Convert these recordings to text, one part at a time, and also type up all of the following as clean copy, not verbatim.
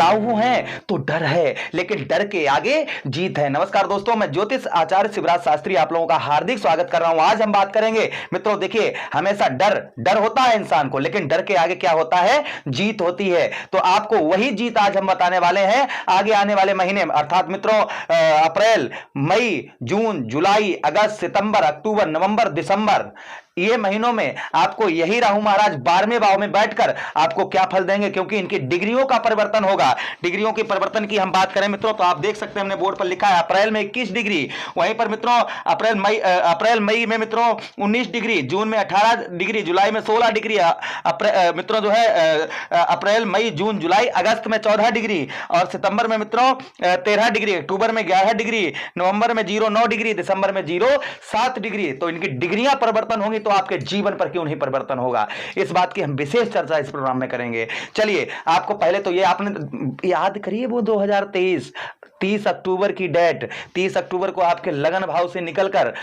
राहु हैं तो डर है, लेकिन डर के आगे जीत है। नमस्कार दोस्तों, मैं ज्योतिष आचार्य शिवराज शास्त्री आप लोगों का हार्दिक स्वागत कर रहा हूं। आज हम बात करेंगे मित्रों, देखिए हमेशा डर डर होता है इंसान को, लेकिन डर के आगे क्या होता है? जीत होती है। तो आपको वही जीत आज हम बताने वाले हैं आगे आने वाले महीने में, अर्थात मित्रों अप्रैल, मई, जून, जुलाई, अगस्त, सितंबर, अक्टूबर, नवंबर, दिसंबर, ये महीनों में आपको यही राहु महाराज 12वें भाव में बैठकर आपको क्या फल देंगे, क्योंकि इनकी डिग्रियों का परिवर्तन होगा। डिग्रियों के परिवर्तन की हम बात करें मित्रों, तो आप देख सकते हैं हमने बोर्ड पर लिखा है अप्रैल में 21 डिग्री, वहीं पर मित्रों अप्रैल मई में मित्रों 19 डिग्री, जून में 18 डिग्री, जुलाई में 16 डिग्री, मित्रों जो है अप्रैल, मई, जून, जुलाई, अगस्त में 14 डिग्री, और सितंबर में मित्रों 13 डिग्री, अक्टूबर में 11 डिग्री, नवंबर में 9 डिग्री, दिसंबर में 7 डिग्री। तो इनकी डिग्रियां परिवर्तन होंगी, तो आपके जीवन पर क्यों नहीं परिवर्तन होगा, इस बात की हम विशेष चर्चा इस प्रोग्राम में करेंगे। चलिए आपको पहले तो ये आपने याद करिए वो 2023 30 अक्टूबर की डेट, 30 अक्टूबर को आपके लगन भाव से निकलकर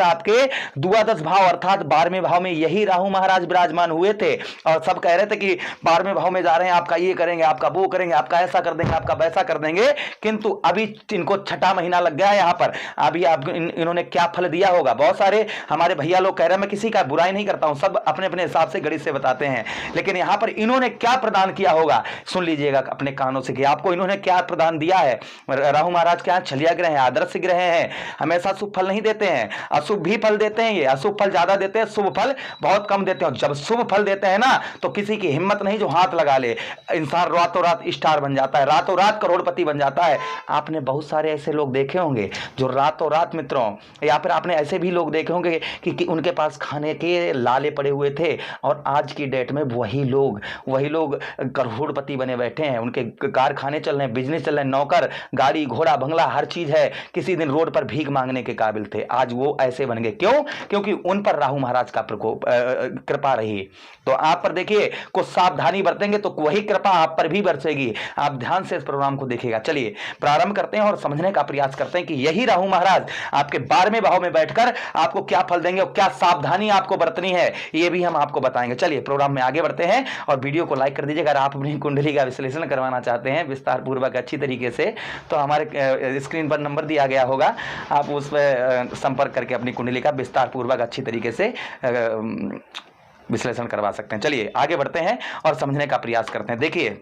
आपके द्वादश भाव अर्थात 12वें भाव में यही राहु महाराज विराजमान हुए थे, और सब कह रहे थे कि 12वें भाव में जा रहे हैं, आपका ये करेंगे, आपका वो करेंगे, आपका ऐसा कर देंगे, आपका वैसा कर देंगे। किंतु अभी इनको छठा महीना लग गया है यहां पर। अभी आप इन्होंने क्या फल दिया होगा? बहुत सारे हमारे भैया लोग कह रहे हैं, मैं किसी का बुराई नहीं करता हूं, सब अपने अपने हिसाब से गणित से बताते हैं, लेकिन यहां पर इन्होंने क्या प्रदान किया होगा सुन लीजिएगा अपने कानों से कि आपको इन्होंने क्या प्रदान दिया है। राहु महाराज क्या छलिया ग्रह हैं, आदर्श ग्रह हैं, हमेशा शुभ फल नहीं देते हैं, अशुभ भी फल देते हैं। ये अशुभ फल ज्यादा देते हैं, शुभ फल बहुत कम देते हैं। जब शुभ फल देते हैं ना, तो किसी की हिम्मत नहीं जो हाथ लगा ले, इंसान रातों रात स्टार बन जाता है, रातों रात करोड़पति बन जाता है। आपने बहुत सारे ऐसे लोग देखे होंगे जो रातों रात मित्रों, या फिर आपने ऐसे भी लोग देखे होंगे कि उनके पास खाने के लाले पड़े हुए थे, और आज की डेट में वही लोग करोड़पति बने बैठे हैं, उनके कारखाने चल रहे हैं, बिजनेस चल रहे हैं, नौकर, गाड़ी घोड़ा बंगला हर चीज है। किसी दिन रोड पर भीख मांगने के काबिल थे, आज वो ऐसे बन गए। क्यों? क्योंकि उन पर राहु महाराज का कृपा रही। तो आप पर देखिए कुछ सावधानी बरतेंगे तो वही कृपा आप पर भी बरसेगी। आप ध्यान से इस प्रोग्राम को देखिएगा। चलिए प्रारंभ करते हैं और समझने का प्रयास करते हैं कि यही राहु महाराज आपके 12वें भाव में बैठकर आपको क्या फल देंगे और क्या सावधानी आपको बरतनी है, ये भी हम आपको बताएंगे। चलिए प्रोग्राम में आगे बढ़ते हैं और वीडियो को लाइक कर दीजिएगा। अगर आप अपनी कुंडली का विश्लेषण करवाना चाहते हैं विस्तार पूर्वक अच्छी तरीके से, तो हमारे स्क्रीन पर नंबर दिया गया होगा, आप उस पर संपर्क करके अपनी कुंडली का विस्तार पूर्वक अच्छी तरीके से विश्लेषण करवा सकते हैं। चलिए आगे बढ़ते हैं और समझने का प्रयास करते हैं। देखिए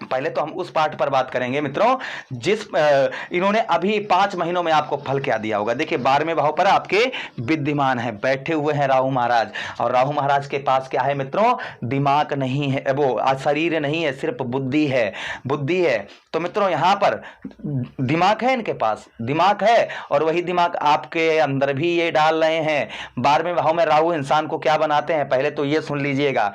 पहले तो हम उस पार्ट पर बात करेंगे मित्रों, जिस इन्होंने अभी 5 महीनों में आपको फल क्या दिया होगा। देखिए 12वें भाव पर आपके विद्यमान है, बैठे हुए हैं राहु महाराज, और राहु महाराज के पास क्या है मित्रों? दिमाग नहीं है, वो शरीर नहीं है, सिर्फ बुद्धि है। तो मित्रों यहां पर दिमाग है, इनके पास दिमाग है, और वही दिमाग आपके अंदर भी ये डाल रहे हैं। 12वें भाव में राहु इंसान को क्या बनाते हैं, पहले तो ये सुन लीजिएगा।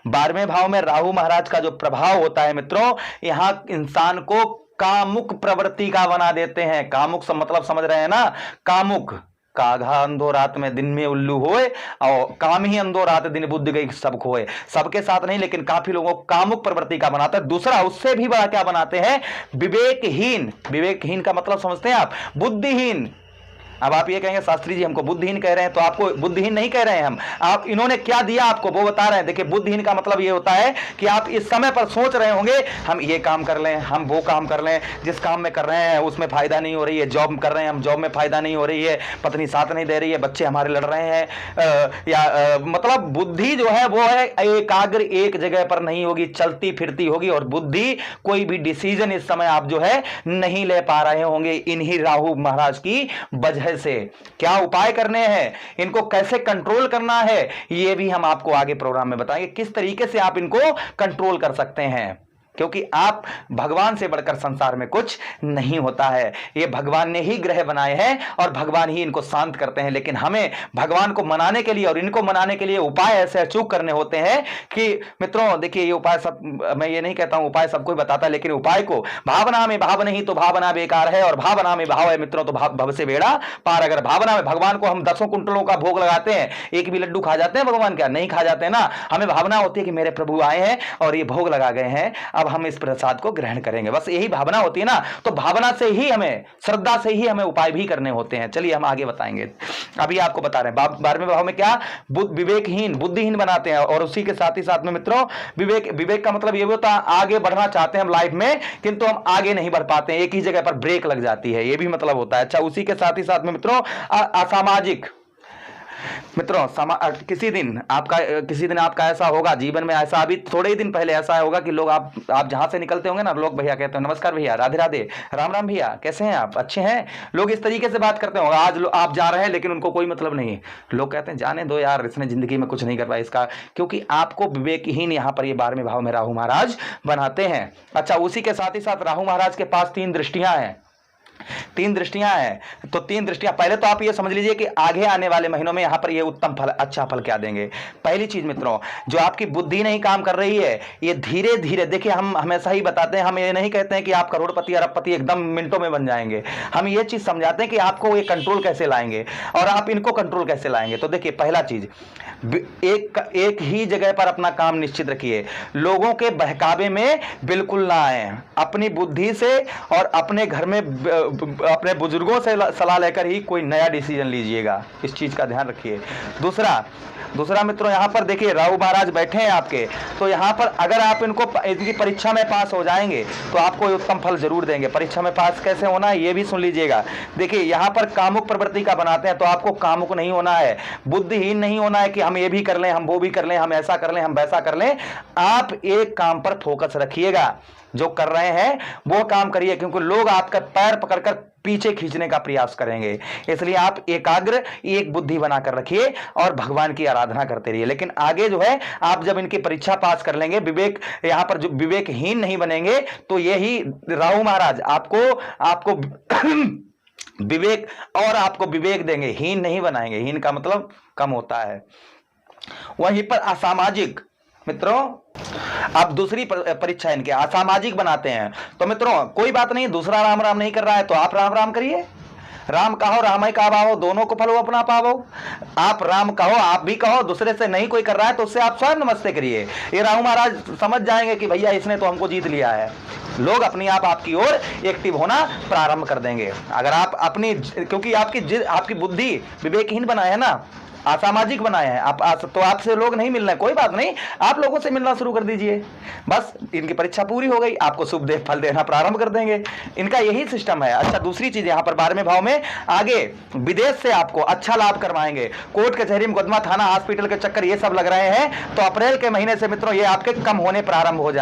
12वें भाव में राहु महाराज का जो प्रभाव होता है मित्रों, यहां इंसान को कामुक प्रवृत्ति का बना देते हैं। कामुक मतलब समझ रहे हैं ना? कामुक, काघा अंधो रात में दिन में उल्लू होए, और काम ही अंधो रात दिन बुद्धि गई सब खोए। सबके साथ नहीं, लेकिन काफी लोगों को कामुक प्रवृत्ति का बनाता है। दूसरा उससे भी बड़ा क्या बनाते हैं? विवेकहीन का मतलब समझते हैं आप? बुद्धिहीन। अब आप ये कहेंगे शास्त्री जी हमको बुद्धिहीन कह रहे हैं, तो आपको बुद्धिहीन नहीं कह रहे हैं हम, आप इन्होंने क्या दिया आपको वो बता रहे हैं। देखिए बुद्धिहीन का मतलब ये होता है कि आप इस समय पर सोच रहे होंगे हम ये काम कर लें, हम वो काम कर लें, जिस काम में कर रहे हैं उसमें फायदा नहीं हो रही है, जॉब कर रहे हैं हम, जॉब में फायदा नहीं हो रही है, पत्नी साथ नहीं दे रही है, बच्चे हमारे लड़ रहे हैं, मतलब बुद्धि जो है वो है एकाग्र, एक जगह पर नहीं होगी, चलती फिरती होगी, और बुद्धि कोई भी डिसीजन इस समय आप जो है नहीं ले पा रहे होंगे इन्हीं राहु महाराज की वजह से। क्या उपाय करने हैं, इनको कैसे कंट्रोल करना है, यह भी हम आपको आगे प्रोग्राम में बताएंगे, किस तरीके से आप इनको कंट्रोल कर सकते हैं। क्योंकि आप भगवान से बढ़कर संसार में कुछ नहीं होता है। ये भगवान ने ही ग्रह बनाए हैं और भगवान ही इनको शांत करते हैं, लेकिन हमें भगवान को मनाने के लिए और इनको मनाने के लिए उपाय ऐसे अचूक करने होते हैं कि मित्रों देखिए ये उपाय सब, मैं ये नहीं कहता हूं उपाय सबको ही बताता, लेकिन उपाय को भावना में भाव नहीं तो भावना बेकार है, और भावना में भाव है मित्रों तो भव से बेड़ा पार। अगर भावना में भगवान को हम 10 कुंटलों का भोग लगाते हैं, एक भी लड्डू खा जाते हैं भगवान? क्या नहीं खा जाते ना। हमें भावना होती है कि मेरे प्रभु आए हैं और ये भोग लगा गए हैं, अब हम इस प्रसाद को ग्रहण करेंगे। बस यही भावना होती है ना, तो भावना से ही हमें, श्रद्धा से ही हमें उपाय भी करने होते हैं। चलिए हम आगे बताएंगे। अभी आपको बता रहे हैं 12वें भाव में क्या, विवेकहीन, बुद्धिहीन बनाते हैं। और उसी के साथ ही साथ में मित्रों, विवेक का मतलब ये भी होता है आगे बढ़ना चाहते हैं हम लाइफ में, किंतु हम आगे नहीं बढ़ पाते हैं, एक ही जगह पर ब्रेक लग जाती है, ये भी मतलब होता है। अच्छा, उसी के साथ ही साथ में मित्रों, असामाजिक। मित्रों, किसी दिन आपका ऐसा होगा जीवन में, ऐसा अभी थोड़े ही दिन पहले ऐसा होगा कि लोग आप जहां से निकलते होंगे ना, लोग भैया कहते हैं नमस्कार भैया, राधे राधे, राम राम भैया, कैसे हैं आप, अच्छे हैं। लोग इस तरीके से बात करते होंगे। आज आप जा रहे हैं लेकिन उनको कोई मतलब नहीं, लोग कहते हैं जाने दो यार, इसने जिंदगी में कुछ नहीं कर पाया इसका, क्योंकि आपको विवेकहीन यहां पर ये 12वें भाव में राहु महाराज बनाते हैं। अच्छा, उसी के साथ ही साथ राहु महाराज के पास 3 दृष्टियां हैं, 3 दृष्टियां हैं। तो 3 दृष्टियां, पहले तो आप ये समझ लीजिए कि आगे आने वाले महीनों में यहां पर ये उत्तम फल, अच्छा फल क्या देंगे। पहली चीज मित्रों, जो आपकी बुद्धि नहीं काम कर रही है, ये धीरे धीरे, देखिए हम हमेशा ही बताते हैं, हम ये नहीं कहते हैं कि आप करोड़पति अरबपति एकदम मिनटों में बन जाएंगे। हम ये चीज समझाते हैं कि आपको ये कंट्रोल कैसे लाएंगे और आप इनको कंट्रोल कैसे लाएंगे। तो देखिए, पहला चीज, एक ही जगह पर अपना काम निश्चित रखिए, लोगों के बहकावे में बिल्कुल ना आए, अपनी बुद्धि से और अपने घर में अपने बुजुर्गों से सलाह लेकर ही कोई नया डिसीजन लीजिएगा, इस चीज का ध्यान रखिए। दूसरा मित्रों, यहां पर देखिए राहु महाराज बैठे हैं आपके, तो यहां पर अगर आप इनकी परीक्षा में पास हो जाएंगे तो आपको उत्तम फल जरूर देंगे। परीक्षा में पास कैसे होना है ये भी सुन लीजिएगा। देखिए, यहां पर कामुक प्रवृत्ति का बनाते हैं, तो आपको कामुक नहीं होना है, बुद्धिहीन नहीं होना है कि हम ये भी कर लें, हम वो भी कर लें, हम ऐसा कर लें, हम वैसा कर लें। आप एक काम पर फोकस रखिएगा, जो कर रहे हैं वो काम करिए, क्योंकि लोग आपका पैर पकड़कर पीछे खींचने का प्रयास करेंगे। इसलिए आप एकाग्र, एक बुद्धि बनाकर रखिए और भगवान की आराधना करते रहिए। लेकिन आगे जो है, आप जब इनकी परीक्षा पास कर लेंगे, यहां पर जो विवेकहीन नहीं बनेंगे, तो यही राहु महाराज आपको विवेक और आपको विवेक देंगे, हीन नहीं बनाएंगे। हीन का मतलब कम होता है। वहीं पर असामाजिक मित्रों, आप दूसरी परीक्षा इनके असामाजिक बनाते हैं। तो मित्रों, कोई बात नहीं, दूसरा राम राम नहीं कर रहा है तो आप राम राम करिए, राम कहो राम का भावो, दोनों को फलो अपना पावो। आप राम कहो, आप भी कहो, दूसरे से नहीं कोई कर रहा है तो उससे आप स्वयं नमस्ते करिए। ये राहु महाराज समझ जाएंगे कि भैया इसने तो हमको जीत लिया है, लोग अपनी आप आपकी ओर एक्टिव होना प्रारंभ कर देंगे। अगर आप अपनी, क्योंकि आपकी बुद्धि विवेकहीन बनाए है ना, असामाजिक बनाए हैं आप, तो आपसे लोग नहीं मिल रहे, कोई बात नहीं, आप लोगों से मिलना शुरू कर दीजिए। बस इनकी परीक्षा पूरी हो गई, आपको शुभ फल देना प्रारंभ कर देंगे। इनका यही सिस्टम है। अच्छा, दूसरी चीज यहां पर 12वें भाव में आगे विदेश से आपको अच्छा लाभ करवाएंगे। कोर्ट कचहरी, मुकदमा, थाना, हॉस्पिटल के चक्कर ये सब लग रहे हैं, तो अप्रैल के महीने से मित्रों ये आपके कम होने प्रारंभ हो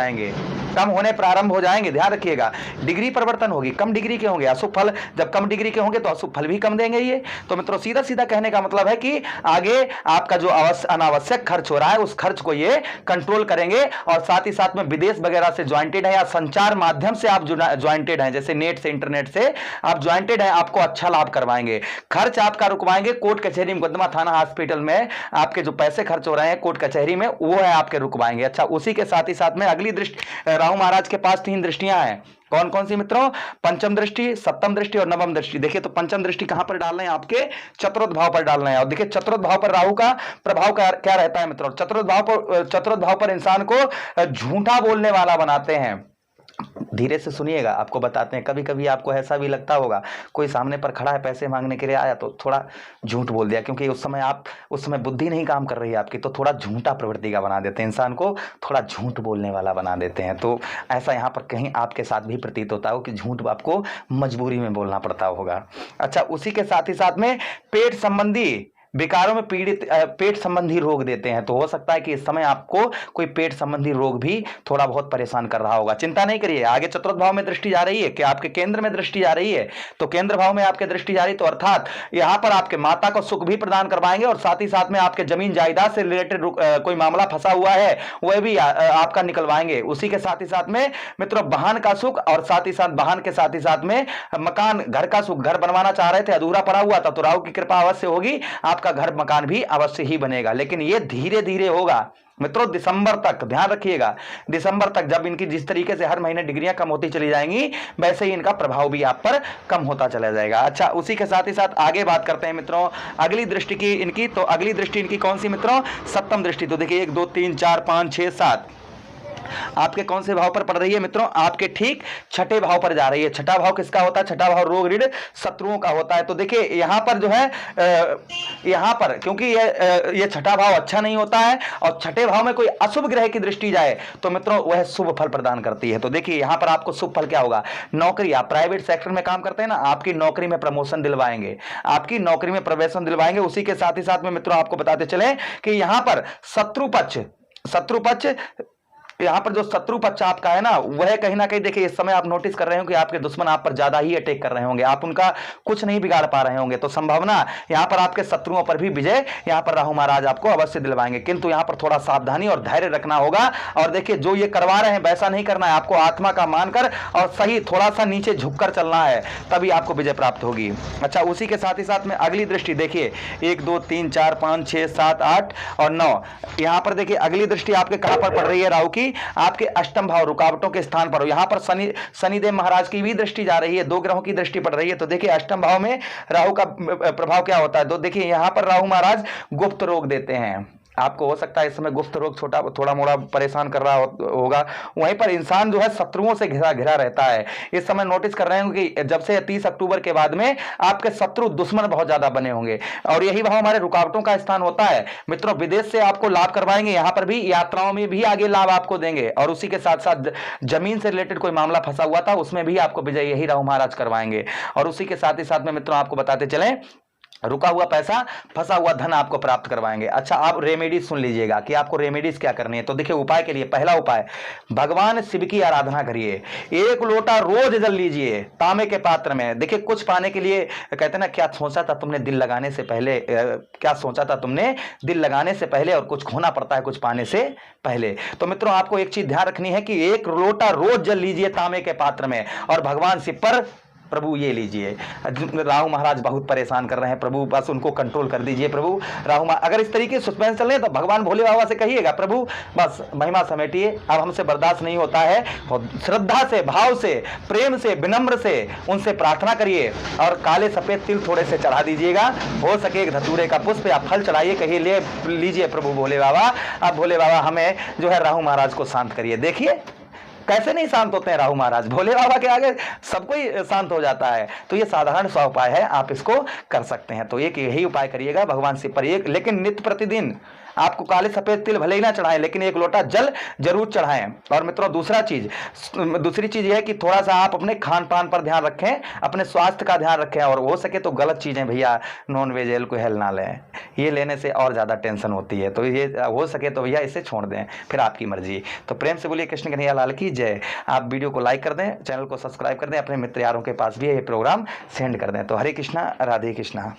जाएंगे, ध्यान रखिएगा। डिग्री परिवर्तन होगी, कम डिग्री के होंगे, अशुभ फल, जब कम डिग्री के होंगे तो अशुभ फल भी कम देंगे ये। तो मित्रों, सीधा सीधा कहने का मतलब है कि आगे आपका जो अनावश्यक खर्च हो रहा है, उस खर्च को ये कंट्रोल करेंगे। और साथ ही साथ में विदेश वगैरह से ज्वाइंटेड है या संचार माध्यम से आप ज्वाइंटेड हैं, जैसे नेट से, इंटरनेट से आप ज्वाइंटेड हैं, आपको अच्छा लाभ करवाएंगे। खर्च आपका रुकवाएंगे, कोर्ट कचहरी, मुकदमा, थाना, हॉस्पिटल में आपके जो पैसे खर्च हो रहे हैं कोर्ट कचहरी में, वो है आपके रुकवाएंगे। अच्छा, उसी के साथ ही साथ में अगली दृष्टि, राहु महाराज के पास 3 दृष्टियां हैं। कौन कौन सी मित्रों? पंचम दृष्टि, सप्तम दृष्टि और नवम दृष्टि। देखिए, तो पंचम दृष्टि कहां पर डालना है? आपके चतुर्थ भाव पर डालना है। और देखिए, चतुर्थ भाव पर राहु का प्रभाव क्या रहता है मित्रों? चतुर्थ भाव पर इंसान को झूठा बोलने वाला बनाते हैं। धीरे से सुनिएगा, आपको बताते हैं। कभी कभी आपको ऐसा भी लगता होगा, कोई सामने पर खड़ा है, पैसे मांगने के लिए आया, तो थोड़ा झूठ बोल दिया, क्योंकि उस समय बुद्धि नहीं काम कर रही है आपकी, तो थोड़ा झूठा प्रवृत्ति का बना देते हैं, इंसान को थोड़ा झूठ बोलने वाला बना देते हैं। तो ऐसा यहाँ पर कहीं आपके साथ भी प्रतीत होता हो कि झूठ आपको मजबूरी में बोलना पड़ता होगा। अच्छा, उसी के साथ ही साथ में पेट संबंधी विकारों में पीड़ित, पेट संबंधी रोग देते हैं। तो हो सकता है कि इस समय आपको कोई पेट संबंधी रोग भी थोड़ा बहुत परेशान कर रहा होगा। चिंता नहीं करिए, आगे चतुर्थ भाव में दृष्टि जा रही है कि आपके केंद्र में दृष्टि जा रही है, तो केंद्र भाव में आपके दृष्टि जा रही, तो अर्थात यहां पर आपके माता को सुख भी प्रदान करवाएंगे, और साथ ही साथ में आपके जमीन जायदाद से रिलेटेड कोई मामला फंसा हुआ है वह भी आपका निकलवाएंगे। उसी के साथ ही साथ में मित्रों, वाहन का सुख, और साथ ही साथ वाहन के साथ ही साथ में मकान, घर का सुख, घर बनवाना चाह रहे थे, अधूरा पड़ा हुआ था, तो राहु की कृपा अवश्य होगी, आपका घर मकान भी अवश्य ही बनेगा। लेकिन यह धीरे धीरे होगा मित्रों, दिसंबर तक ध्यान रखिएगा। दिसंबर तक जब इनकी जिस तरीके से हर महीने डिग्रियां कम होती चली जाएंगी, वैसे ही इनका प्रभाव भी आप पर कम होता चला जाएगा। अच्छा, उसी के साथ ही साथ आगे बात करते हैं मित्रों अगली दृष्टि की इनकी। तो अगली दृष्टि इनकी कौन सी मित्रों? सप्तम दृष्टि। तो देखिए, 1 2 3 4 5 6 7 आपके कौन से भाव पर पड़ रही है मित्रों? आपके ठीक छठे भाव पर जा रही है। छठा भाव किसका होता है? छठा भाव रोग ऋण शत्रुओं का होता है। तो देखिए यहां पर जो है यहां पर क्योंकि ये छठा भाव अच्छा नहीं होता है और छठे भाव में कोई अशुभ ग्रह की दृष्टि जाए तो मित्रों वह शुभ फल प्रदान करती है। तो देखिए यहां पर आपको शुभ फल क्या होगा? नौकरी, आप प्राइवेट सेक्टर में काम करते हैं ना, आपकी नौकरी में प्रमोशन दिलवाएंगे, आपकी नौकरी में प्रवेशन दिलवाएंगे। उसी के साथ ही साथ में मित्रों आपको बताते चले कि यहां पर शत्रु पक्ष यहां पर जो शत्रु पक्ष आपका है ना, वह कहीं ना कहीं देखिए इस समय आप नोटिस कर रहे हो कि आपके दुश्मन आप पर ज्यादा ही अटैक कर रहे होंगे, आप उनका कुछ नहीं बिगाड़ पा रहे होंगे। तो संभावना यहां पर आपके शत्रुओं पर भी विजय यहां पर राहु महाराज आपको अवश्य दिलवाएंगे, किंतु यहां पर थोड़ा सावधानी और धैर्य रखना होगा। और देखिए जो ये करवा रहे हैं वैसा नहीं करना है, आपको आत्मा का मानकर और सही थोड़ा सा नीचे झुककर चलना है, तभी आपको विजय प्राप्त होगी। अच्छा, उसी के साथ ही साथ में अगली दृष्टि देखिए 1 2 3 4 5 6 7 8 और 9, यहां पर देखिए अगली दृष्टि आपके कहां पर पड़ रही है? राहु की आपके अष्टम भाव रुकावटों के स्थान पर। यहां पर शनिदेव महाराज की भी दृष्टि जा रही है, 2 ग्रहों की दृष्टि पड़ रही है। तो देखिए अष्टम भाव में राहु का प्रभाव क्या होता है? तो देखिए यहां पर राहु महाराज गुप्त रोग देते हैं आपको। हो सकता है इस समय गुप्त रोग थोड़ा मोड़ा परेशान कर रहा होगा। वहीं पर इंसान जो है शत्रुओं से घिरा रहता है। इस समय नोटिस कर रहे होंगे कि जब से 30 अक्टूबर के बाद में आपके शत्रु दुश्मन बहुत ज्यादा बने होंगे और यही भाव हमारे रुकावटों का स्थान होता है। मित्रों विदेश से आपको लाभ करवाएंगे, यहां पर भी यात्राओं में भी आगे लाभ आपको देंगे और उसी के साथ साथ जमीन से रिलेटेड कोई मामला फंसा हुआ था उसमें भी आपको विजय यही राहु महाराज करवाएंगे। और उसी के साथ ही साथ में मित्रों आपको बताते चलें रुका हुआ पैसा, फंसा हुआ धन आपको प्राप्त करवाएंगे। अच्छा, आप रेमेडीज सुन लीजिएगा कि आपको रेमेडीज क्या करनी है। तो देखिए उपाय के लिए पहला उपाय, भगवान शिव की आराधना करिए, 1 लोटा रोज जल लीजिए तांबे के पात्र में। देखिए कुछ पाने के लिए कहते ना, क्या सोचा था तुमने दिल लगाने से पहले, क्या सोचा था तुमने दिल लगाने से पहले, और कुछ खोना पड़ता है कुछ पाने से पहले। तो मित्रों आपको एक चीज ध्यान रखनी है कि 1 लोटा रोज जल लीजिए तांबे के पात्र में और भगवान शिव पर प्रभु ये लीजिए। राहु महाराज बहुत परेशान कर रहे हैं प्रभु, बस उनको कंट्रोल कर दीजिए प्रभु। राहु अगर इस तरीके से सस्पेंस चल रहे हैं तो भगवान भोले बाबा से कहिएगा प्रभु बस महिमा समेटिए, अब हमसे बर्दाश्त नहीं होता है। और श्रद्धा से, भाव से, प्रेम से, विनम्र से उनसे प्रार्थना करिए और काले सफेद तिल थोड़े से चढ़ा दीजिएगा। हो सके एक धतूरे का पुष्प या फल चढ़ाइए, कहिए ले लीजिए प्रभु भोले बाबा, अब भोले बाबा हमें जो है राहु महाराज को शांत करिए। देखिए कैसे नहीं शांत होते हैं राहु महाराज, भोले बाबा के आगे सब कोई शांत हो जाता है। तो ये साधारण सा उपाय है, आप इसको कर सकते हैं। तो एक यही उपाय करिएगा भगवान शिव पर, एक लेकिन नित्य प्रतिदिन आपको काले सफेद तिल भले ही ना चढ़ाएं लेकिन 1 लोटा जल जरूर चढ़ाएं। और मित्रों दूसरी चीज यह है कि थोड़ा सा आप अपने खान पान पर ध्यान रखें, अपने स्वास्थ्य का ध्यान रखें और हो सके तो गलत चीजें भैया नॉन वेज एल्कोहल ना लें, ये लेने से और ज्यादा टेंशन होती है। तो ये हो सके तो भैया इसे छोड़ दें, फिर आपकी मर्जी। तो प्रेम से बोलिए कृष्ण कन्हैया लाल की जय। आप वीडियो को लाइक कर दें, चैनल को सब्सक्राइब कर दें, अपने मित्र यारों के पास भी ये प्रोग्राम सेंड कर दें। तो हरे कृष्णा, राधे कृष्णा।